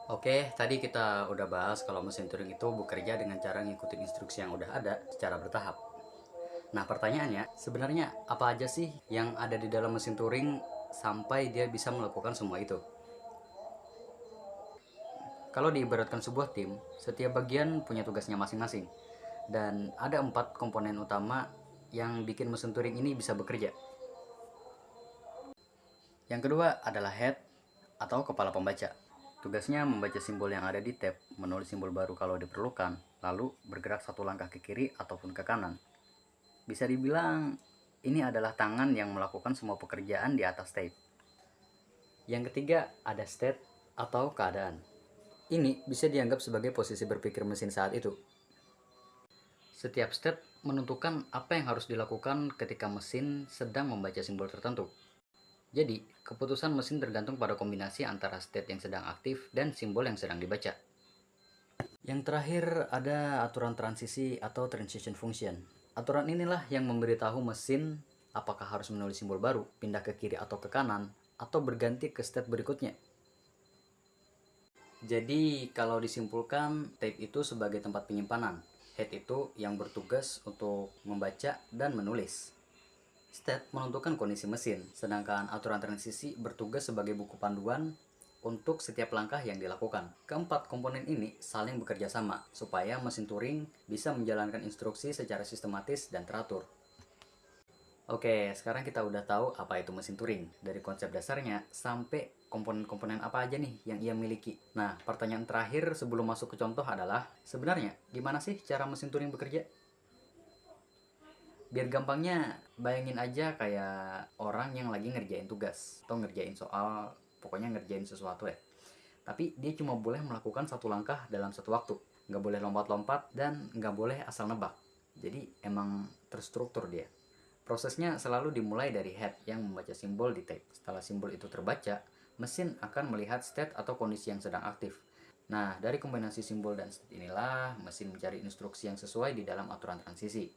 Oke, tadi kita udah bahas kalau mesin Turing itu bekerja dengan cara ngikutin instruksi yang udah ada secara bertahap. Nah, pertanyaannya, sebenarnya apa aja sih yang ada di dalam mesin Turing sampai dia bisa melakukan semua itu? Kalau diibaratkan sebuah tim, setiap bagian punya tugasnya masing-masing. Dan ada 4 komponen utama yang bikin mesin Turing ini bisa bekerja. Yang kedua adalah head atau kepala pembaca. Tugasnya membaca simbol yang ada di tab, menulis simbol baru kalau diperlukan, lalu bergerak satu langkah ke kiri ataupun ke kanan. Bisa dibilang ini adalah tangan yang melakukan semua pekerjaan di atas tab. Yang ketiga ada state atau keadaan. Ini bisa dianggap sebagai posisi berpikir mesin saat itu. Setiap state menentukan apa yang harus dilakukan ketika mesin sedang membaca simbol tertentu. Jadi, keputusan mesin tergantung pada kombinasi antara state yang sedang aktif dan simbol yang sedang dibaca. Yang terakhir ada aturan transisi atau transition function. Aturan inilah yang memberitahu mesin apakah harus menulis simbol baru, pindah ke kiri atau ke kanan, atau berganti ke state berikutnya. Jadi kalau disimpulkan, tape itu sebagai tempat penyimpanan. Head itu yang bertugas untuk membaca dan menulis. State menentukan kondisi mesin, sedangkan aturan transisi bertugas sebagai buku panduan untuk setiap langkah yang dilakukan. Keempat komponen ini saling bekerja sama supaya mesin Turing bisa menjalankan instruksi secara sistematis dan teratur. Oke, sekarang kita udah tahu apa itu mesin Turing, dari konsep dasarnya sampai komponen-komponen apa aja nih yang ia miliki. Nah, pertanyaan terakhir sebelum masuk ke contoh adalah, sebenarnya gimana sih cara mesin Turing bekerja? Biar gampangnya, bayangin aja kayak orang yang lagi ngerjain tugas atau ngerjain soal, pokoknya ngerjain sesuatu ya. Tapi dia cuma boleh melakukan satu langkah dalam satu waktu, nggak boleh lompat-lompat dan nggak boleh asal nebak. Jadi emang terstruktur dia. Prosesnya selalu dimulai dari head yang membaca simbol di tape. Setelah simbol itu terbaca, mesin akan melihat state atau kondisi yang sedang aktif. Nah, dari kombinasi simbol dan state inilah, mesin mencari instruksi yang sesuai di dalam aturan transisi.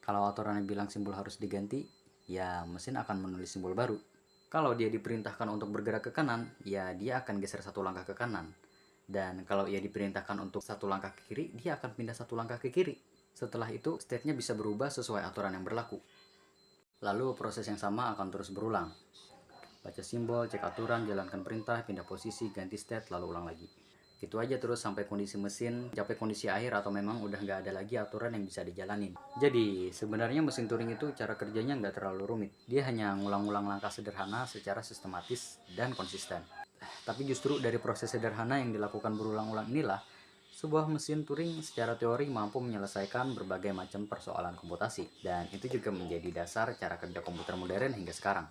Kalau aturannya bilang simbol harus diganti, ya mesin akan menulis simbol baru. Kalau dia diperintahkan untuk bergerak ke kanan, ya dia akan geser satu langkah ke kanan. Dan kalau ia diperintahkan untuk satu langkah ke kiri, dia akan pindah satu langkah ke kiri. Setelah itu, state-nya bisa berubah sesuai aturan yang berlaku. Lalu proses yang sama akan terus berulang. Baca simbol, cek aturan, jalankan perintah, pindah posisi, ganti state, lalu ulang lagi. Gitu aja terus sampai kondisi mesin capai kondisi akhir atau memang udah nggak ada lagi aturan yang bisa dijalanin. Jadi sebenarnya mesin Turing itu cara kerjanya nggak terlalu rumit. Dia hanya ngulang-ngulang langkah sederhana secara sistematis dan konsisten. Tapi justru dari proses sederhana yang dilakukan berulang-ulang inilah, sebuah mesin Turing secara teori mampu menyelesaikan berbagai macam persoalan komputasi. Dan itu juga menjadi dasar cara kerja komputer modern hingga sekarang.